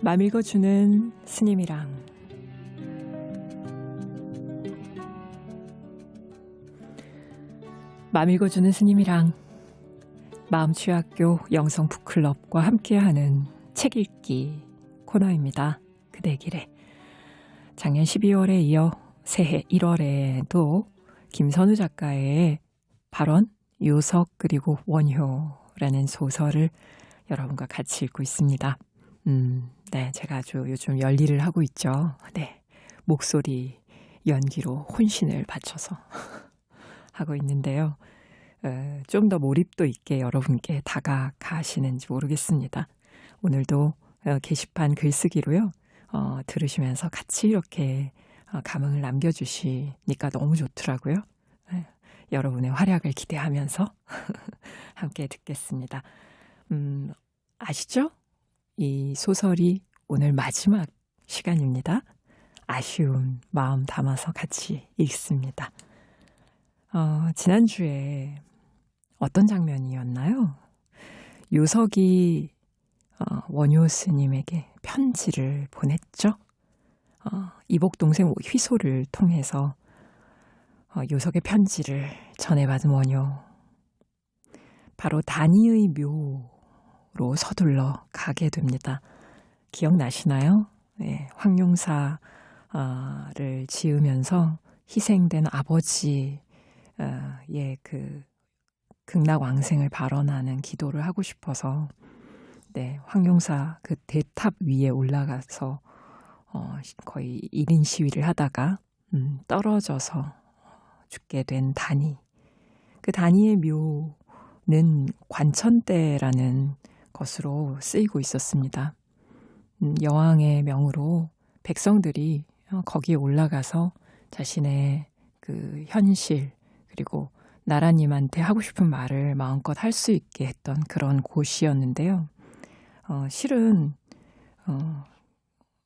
맘 읽어주는 스님이랑. 맘 읽어주는 스님이랑 마음취학교 영성북클럽과 함께하는 책 읽기 코너입니다. 그대 길에. 작년 12월에 이어 새해 1월에도 김선우 작가의 발원, 요석 그리고 원효라는 소설을 여러분과 같이 읽고 있습니다. 네, 제가 아주 요즘 열일을 하고 있죠. 네, 목소리 연기로 혼신을 바쳐서 하고 있는데요. 좀 더 몰입도 있게 여러분께 다가가시는지 모르겠습니다. 오늘도 게시판 글쓰기로요. 들으시면서 같이 이렇게 감흥을 남겨주시니까 너무 좋더라고요. 여러분의 활약을 기대하면서 함께 듣겠습니다. 아시죠? 이 소설이 오늘 마지막 시간입니다. 아쉬운 마음 담아서 같이 읽습니다. 지난주에 어떤 장면이었나요? 요석이 원효 스님에게 편지를 보냈죠. 이복 동생 휘소를 통해서 요석의 편지를 전해받은 원효. 바로 단이의 묘로 서둘러 가게 됩니다. 기억나시나요? 네, 황룡사를 지으면서 희생된 아버지의 그 극락왕생을 발언하는 기도를 하고 싶어서 네, 황룡사 그 대탑 위에 올라가서 거의 1인 시위를 하다가 떨어져서 죽게 된 단이. 그 단이의 묘는 관천대라는 것으로 쓰이고 있었습니다. 여왕의 명으로 백성들이 거기에 올라가서 자신의 그 현실 그리고 나라님한테 하고 싶은 말을 마음껏 할 수 있게 했던 그런 곳이었는데요. 실은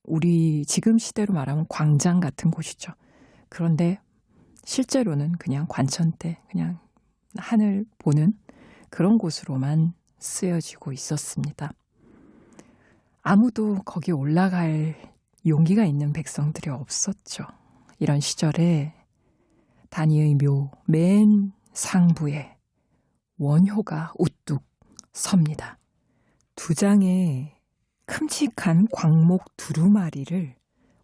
우리 지금 시대로 말하면 광장 같은 곳이죠. 그런데 실제로는 그냥 관천대, 그냥 하늘 보는 그런 곳으로만 쓰여지고 있었습니다. 아무도 거기 올라갈 용기가 있는 백성들이 없었죠. 이런 시절에 단이의 묘 맨 상부에 원효가 우뚝 섭니다. 두 장의 큼직한 광목 두루마리를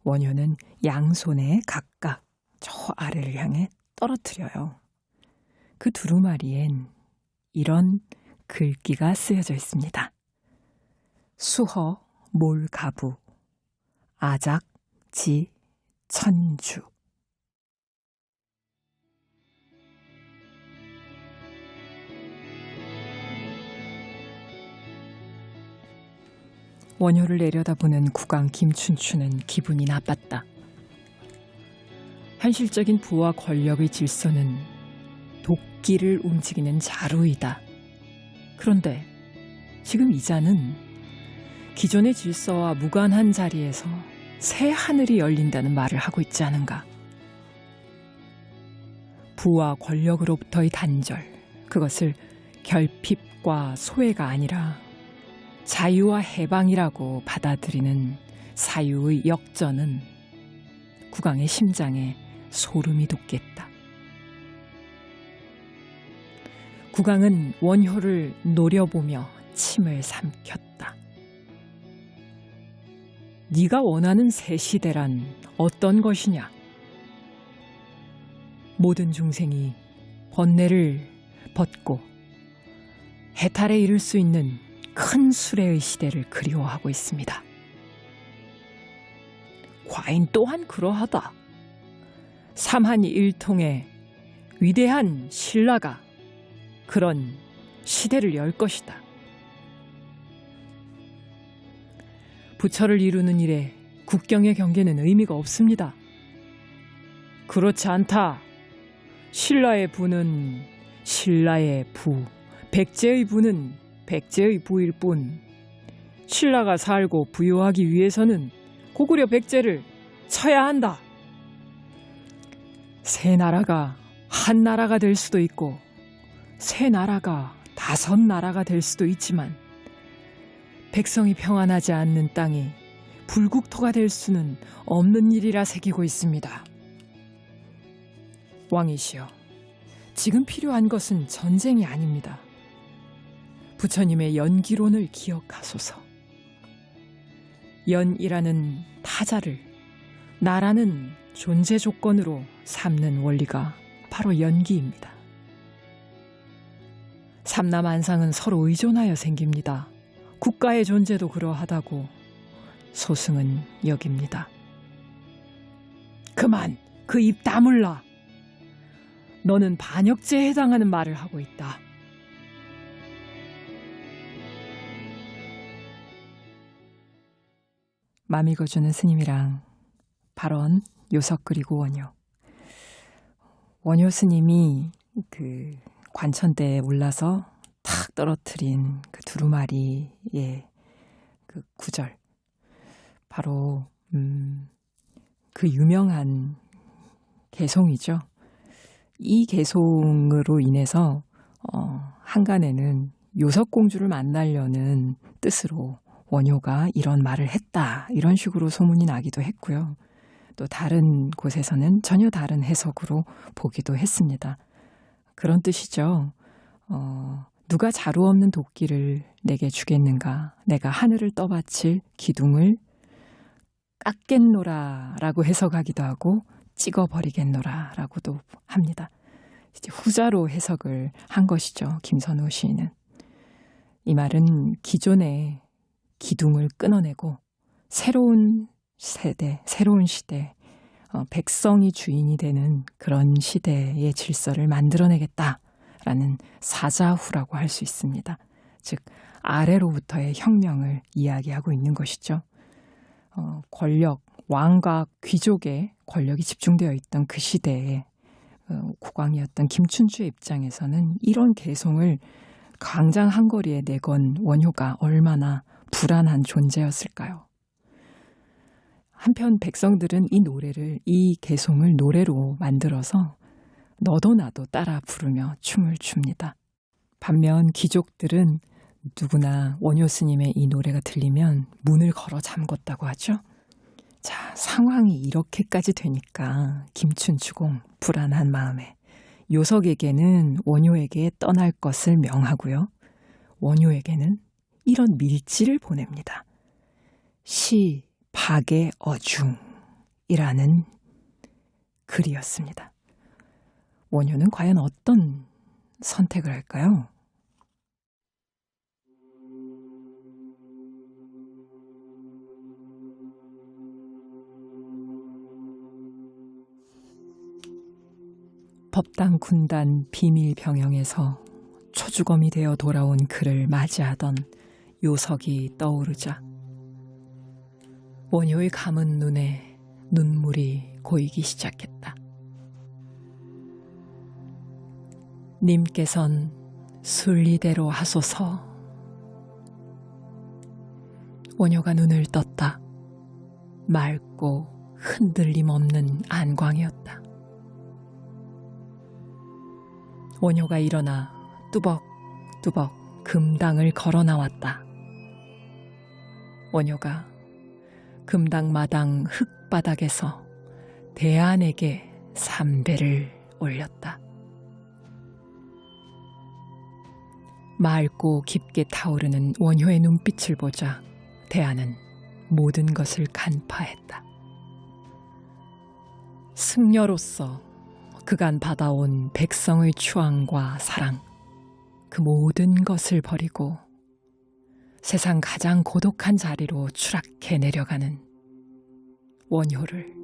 원효는 양손에 각각 저 아래를 향해 떨어뜨려요. 그 두루마리엔 이런 글귀가 쓰여져 있습니다. 수허 몰가부 아작지 천주. 원효를 내려다보는 국왕 김춘추는 기분이 나빴다. 현실적인 부와 권력의 질서는 도끼를 움직이는 자루이다. 그런데 지금 이 자는 기존의 질서와 무관한 자리에서 새 하늘이 열린다는 말을 하고 있지 않은가. 부와 권력으로부터의 단절, 그것을 결핍과 소외가 아니라 자유와 해방이라고 받아들이는 사유의 역전은 국왕의 심장에 소름이 돋겠다. 국왕은 원효를 노려보며 침을 삼켰다. 네가 원하는 새 시대란 어떤 것이냐? 모든 중생이 번뇌를 벗고 해탈에 이를 수 있는 큰 수레의 시대를 그리워하고 있습니다. 과인 또한 그러하다. 삼한이 일통의 위대한 신라가 그런 시대를 열 것이다. 부처를 이루는 일에 국경의 경계는 의미가 없습니다. 그렇지 않다. 신라의 부는 신라의 부, 백제의 부는 백제의 부일 뿐, 신라가 살고 부유하기 위해서는 고구려 백제를 쳐야 한다. 새 나라가 한 나라가 될 수도 있고 새 나라가 5 나라가 될 수도 있지만 백성이 평안하지 않는 땅이 불국토가 될 수는 없는 일이라 새기고 있습니다. 왕이시여, 지금 필요한 것은 전쟁이 아닙니다. 부처님의 연기론을 기억하소서. 연이라는 타자를 나라는 존재 조건으로 삼는 원리가 바로 연기입니다. 삼남안상은 서로 의존하여 생깁니다. 국가의 존재도 그러하다고 소승은 여깁니다. 그만 그 입 다물라. 너는 반역죄에 해당하는 말을 하고 있다. 맘 읽어주는 스님이랑 발언 요석 그리고 원효. 원효 스님이 그 관천대에 올라서 탁 떨어뜨린 그 두루마리의 그 구절, 바로 그 유명한 개송이죠. 이 개송으로 인해서 한간에는 요석공주를 만나려는 뜻으로 원효가 이런 말을 했다, 이런 식으로 소문이 나기도 했고요. 또 다른 곳에서는 전혀 다른 해석으로 보기도 했습니다. 그런 뜻이죠. 누가 자루 없는 도끼를 내게 주겠는가? 내가 하늘을 떠받칠 기둥을 깎겠노라 라고 해석하기도 하고 찍어버리겠노라 라고도 합니다. 이제 후자로 해석을 한 것이죠. 김선호 시인은. 이 말은 기존의 기둥을 끊어내고 새로운 세대, 새로운 시대, 백성이 주인이 되는 그런 시대의 질서를 만들어내겠다라는 사자후라고 할 수 있습니다. 즉 아래로부터의 혁명을 이야기하고 있는 것이죠. 권력, 왕과 귀족의 권력이 집중되어 있던 그 시대에 국왕이었던 김춘추의 입장에서는 이런 개송을 광장 한거리에 내건 원효가 얼마나 불안한 존재였을까요? 한편 백성들은 이 노래를, 이 개송을 노래로 만들어서 너도 나도 따라 부르며 춤을 춥니다. 반면 귀족들은 누구나 원효 스님의 이 노래가 들리면 문을 걸어 잠궜다고 하죠. 자, 상황이 이렇게까지 되니까 김춘추공 불안한 마음에 요석에게는 원효에게 떠날 것을 명하고요. 원효에게는 이런 밀지를 보냅니다. 시 박의 어중이라는 글이었습니다. 원효는 과연 어떤 선택을 할까요? 법당 군단 비밀 병영에서 초주검이 되어 돌아온 그를 맞이하던 요석이 떠오르자 원효의 감은 눈에 눈물이 고이기 시작했다. 님께선 순리대로 하소서. 원효가 눈을 떴다. 맑고 흔들림 없는 안광이었다. 원효가 일어나 뚜벅뚜벅 금당을 걸어 나왔다. 원효가 금당 마당 흙바닥에서 대안에게 삼배를 올렸다. 맑고 깊게 타오르는 원효의 눈빛을 보자 대안은 모든 것을 간파했다. 승려로서 그간 받아온 백성의 추앙과 사랑, 그 모든 것을 버리고 세상 가장 고독한 자리로 추락해 내려가는 원효를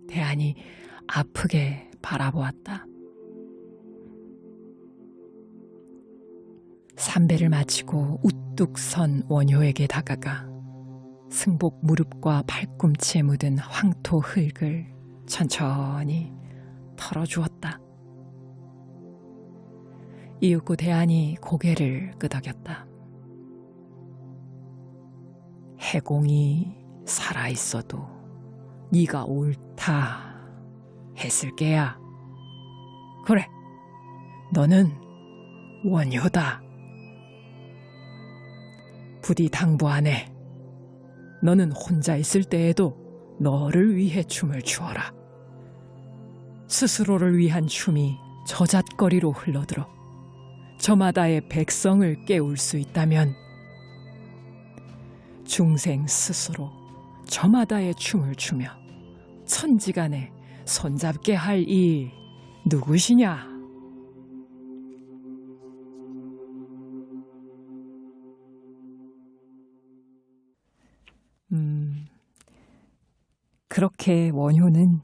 대안이 아프게 바라보았다. 삼배를 마치고 우뚝 선 원효에게 다가가 승복 무릎과 팔꿈치에 묻은 황토 흙을 천천히 털어주었다. 이윽고 대안이 고개를 끄덕였다. 해공이 살아있어도 네가 옳다 했을 게야. 그래, 너는 원효다. 부디 당부하네. 너는 혼자 있을 때에도 너를 위해 춤을 추어라. 스스로를 위한 춤이 저잣거리로 흘러들어 저마다의 백성을 깨울 수 있다면 중생 스스로 저마다의 춤을 추며 천지간에 손잡게 할 이 누구시냐? 그렇게 원효는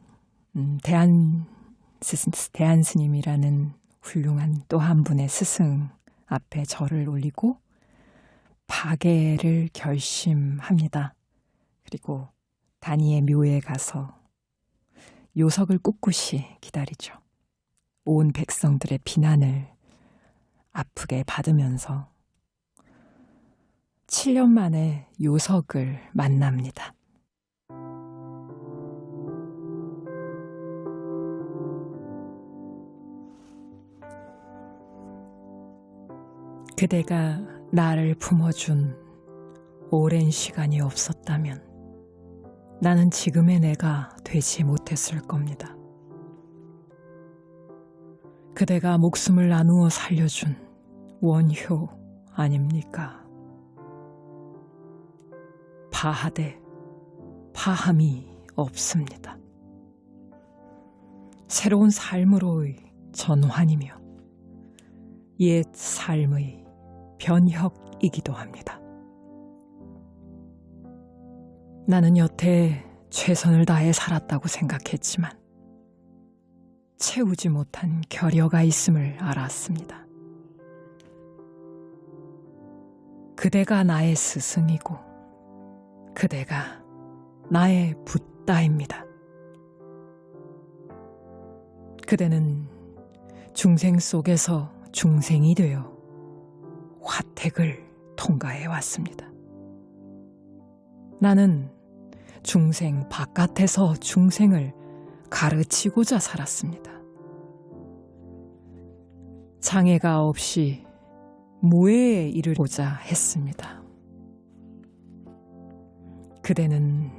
대한스님이라는 훌륭한 또 한 분의 스승 앞에 절을 올리고 파괴를 결심합니다. 그리고 단이의 묘에 가서 요석을 꿋꿋이 기다리죠. 온 백성들의 비난을 아프게 받으면서 7년 만에 요석을 만납니다. 그대가 나를 품어준 오랜 시간이 없었다면 나는 지금의 내가 되지 못했을 겁니다. 그대가 목숨을 나누어 살려준 원효 아닙니까? 파하되 파함이 없습니다. 새로운 삶으로의 전환이며 옛 삶의 변혁이기도 합니다. 나는 여태 최선을 다해 살았다고 생각했지만 채우지 못한 결여가 있음을 알았습니다. 그대가 나의 스승이고 그대가 나의 붓다입니다. 그대는 중생 속에서 중생이 되어 화택을 통과해 왔습니다. 나는 중생 바깥에서 중생을 가르치고자 살았습니다. 장애가 없이 무해에 이르고자 했습니다. 그대는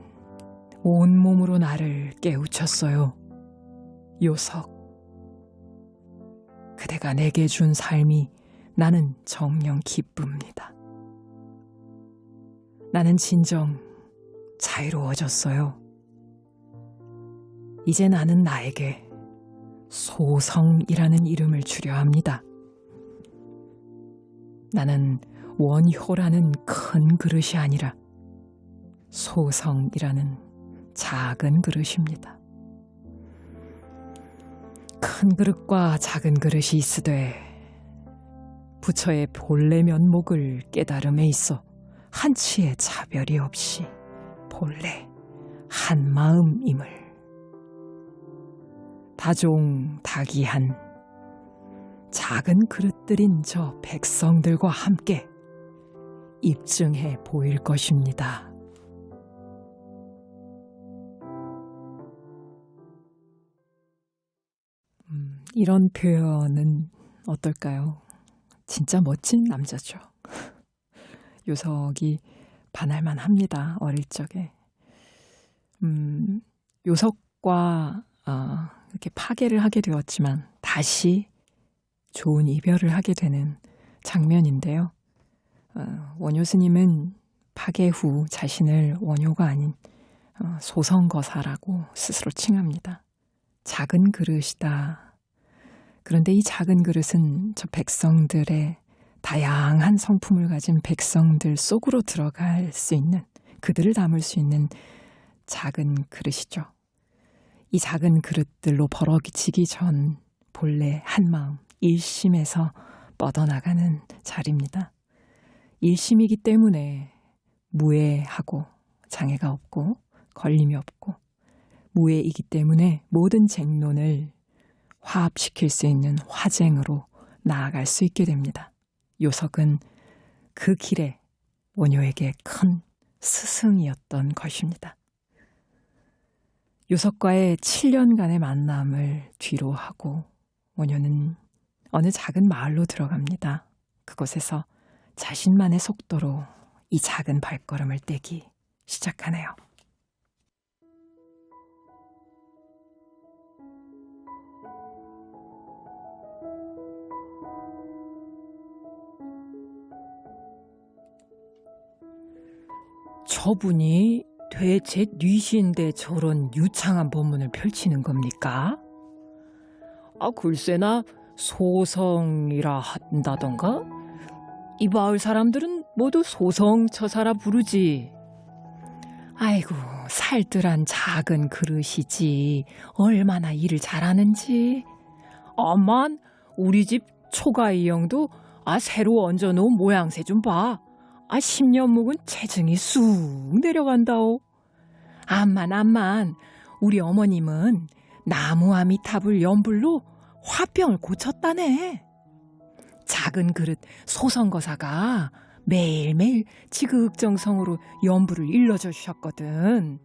온몸으로 나를 깨우쳤어요. 요석. 그대가 내게 준 삶이 나는 정녕 기쁩니다. 나는 진정 자유로워졌어요. 이제 나는 나에게 소성이라는 이름을 주려 합니다. 나는 원효라는 큰 그릇이 아니라 소성이라는 작은 그릇입니다. 큰 그릇과 작은 그릇이 있으되 부처의 본래 면목을 깨달음에 있어 한치의 차별이 없이 본래 한 마음임을 다종다기한 작은 그릇들인 저 백성들과 함께 입증해 보일 것입니다. 이런 표현은 어떨까요? 진짜 멋진 남자죠. 요석이 반할만 합니다. 어릴 적에. 요석과 이렇게 파괴를 하게 되었지만 다시 좋은 이별을 하게 되는 장면인데요. 원효 스님은 파괴 후 자신을 원효가 아닌 소성거사라고 스스로 칭합니다. 작은 그릇이다. 그런데 이 작은 그릇은 저 백성들의 다양한 성품을 가진 백성들 속으로 들어갈 수 있는, 그들을 담을 수 있는 작은 그릇이죠. 이 작은 그릇들로 벌어지기 전 본래 한마음, 일심에서 뻗어나가는 자리입니다. 일심이기 때문에 무해하고 장애가 없고 걸림이 없고 무해이기 때문에 모든 쟁론을 화합시킬 수 있는 화쟁으로 나아갈 수 있게 됩니다. 요석은 그 길에 원효에게 큰 스승이었던 것입니다. 요석과의 7년간의 만남을 뒤로 하고 원효는 어느 작은 마을로 들어갑니다. 그곳에서 자신만의 속도로 이 작은 발걸음을 떼기 시작하네요. 저분이 대체 뉘신데 저런 유창한 법문을 펼치는 겁니까? 글쎄나 소성이라 한다던가? 이 마을 사람들은 모두 소성처사라 부르지. 아이고, 살뜰한 작은 그릇이지 얼마나 일을 잘하는지. 암만 우리 집 초가이 형도 새로 얹어놓은 모양새 좀 봐. 10년 묵은 체증이 쑥 내려간다오. 암만 우리 어머님은 나무 아미타불 연불로 화병을 고쳤다네. 작은 그릇 소성거사가 매일매일 지극정성으로 연불을 일러줘 주셨거든.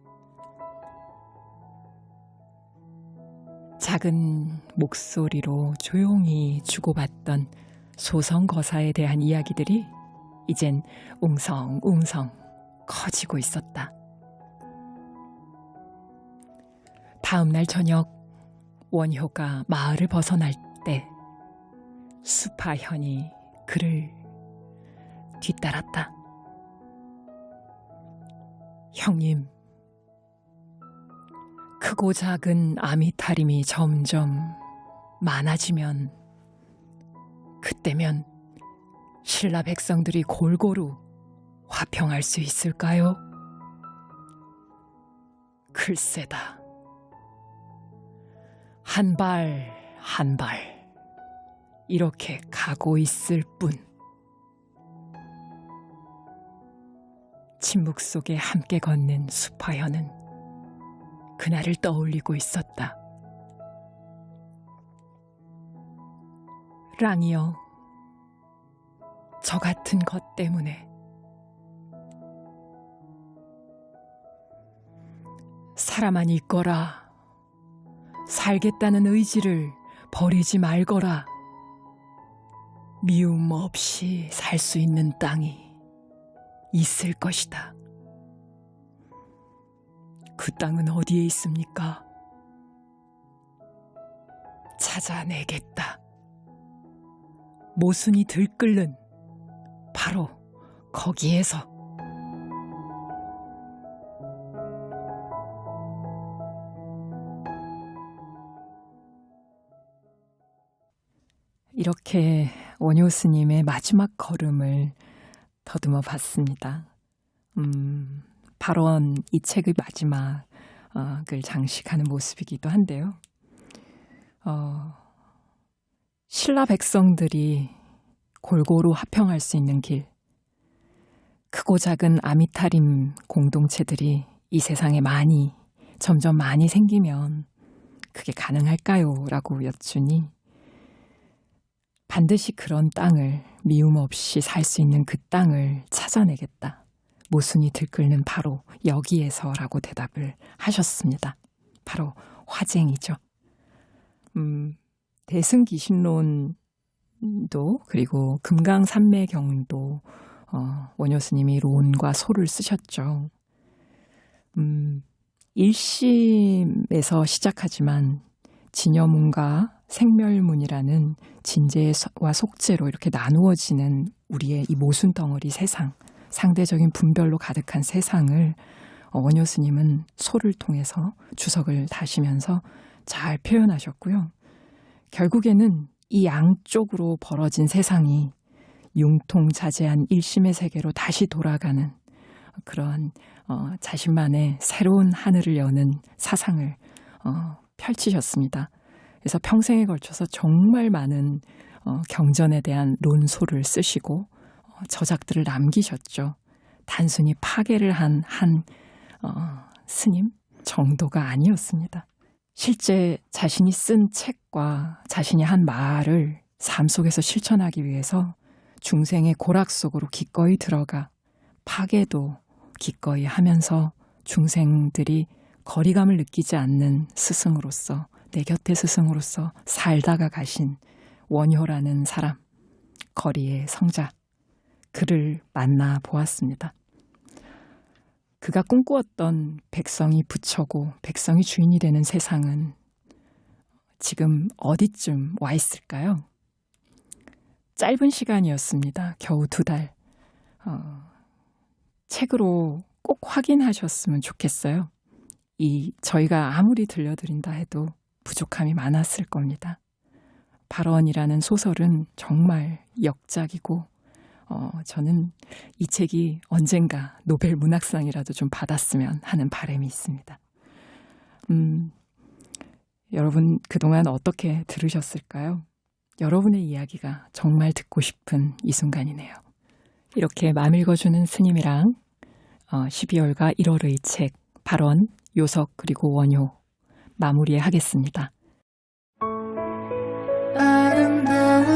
작은 목소리로 조용히 주고받던 소성거사에 대한 이야기들이 이젠 웅성웅성 커지고 있었다. 다음 날 저녁 원효가 마을을 벗어날 때 수파현이 그를 뒤따랐다. 형님, 크고 작은 아미타림이 점점 많아지면 그때면 신라 백성들이 골고루 화평할 수 있을까요? 글쎄다. 한 발 한 발 이렇게 가고 있을 뿐. 침묵 속에 함께 걷는 수파현은 그날을 떠올리고 있었다. 랑이여, 저 같은 것 때문에 살아만 있거라. 살겠다는 의지를 버리지 말거라. 미움 없이 살 수 있는 땅이 있을 것이다. 그 땅은 어디에 있습니까? 찾아내겠다. 모순이 들끓는 바로 거기에서. 이렇게 원효 스님의 마지막 걸음을 더듬어 봤습니다. 발언 이 책의 마지막을 장식하는 모습이기도 한데요. 신라 백성들이 골고루 화평할 수 있는 길, 크고 작은 아미타림 공동체들이 이 세상에 점점 많이 생기면 그게 가능할까요? 라고 여쭈니 반드시 그런 땅을, 미움 없이 살 수 있는 그 땅을 찾아내겠다. 모순이 들끓는 바로 여기에서라고 대답을 하셨습니다. 바로 화쟁이죠. 대승기신론도 그리고 금강산매경도 원효 스님이 론과 소를 쓰셨죠. 1심에서 시작하지만 진여문과 생멸문이라는 진제와 속제로 이렇게 나누어지는 우리의 이 모순덩어리 세상, 상대적인 분별로 가득한 세상을 원효 스님은 소를 통해서 주석을 다시면서 잘 표현하셨고요. 결국에는 이 양쪽으로 벌어진 세상이 융통자재한 일심의 세계로 다시 돌아가는 그러한 자신만의 새로운 하늘을 여는 사상을 펼치셨습니다. 그래서 평생에 걸쳐서 정말 많은 경전에 대한論소를 쓰시고 저작들을 남기셨죠. 단순히 파괴를 한 스님 정도가 아니었습니다. 실제 자신이 쓴 책과 자신이 한 말을 삶 속에서 실천하기 위해서 중생의 고락 속으로 기꺼이 들어가 파괴도 기꺼이 하면서 중생들이 거리감을 느끼지 않는 스승으로서, 내 곁의 스승으로서 살다가 가신 원효라는 사람, 거리의 성자, 그를 만나 보았습니다. 그가 꿈꾸었던 백성이 부처고 백성이 주인이 되는 세상은 지금 어디쯤 와 있을까요? 짧은 시간이었습니다. 겨우 2달. 책으로 꼭 확인하셨으면 좋겠어요. 저희가 아무리 들려드린다 해도 부족함이 많았을 겁니다. 발원이라는 소설은 정말 역작이고 저는 이 책이 언젠가 노벨 문학상이라도 좀 받았으면 하는 바람이 있습니다. 여러분 그동안 어떻게 들으셨을까요? 여러분의 이야기가 정말 듣고 싶은 이 순간이네요. 이렇게 맘 읽어주는 스님이랑 12월과 1월의 책 발원, 요석 그리고 원효 마무리에 하겠습니다. 아름다운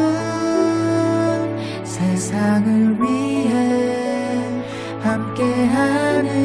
세상을 위해 함께하는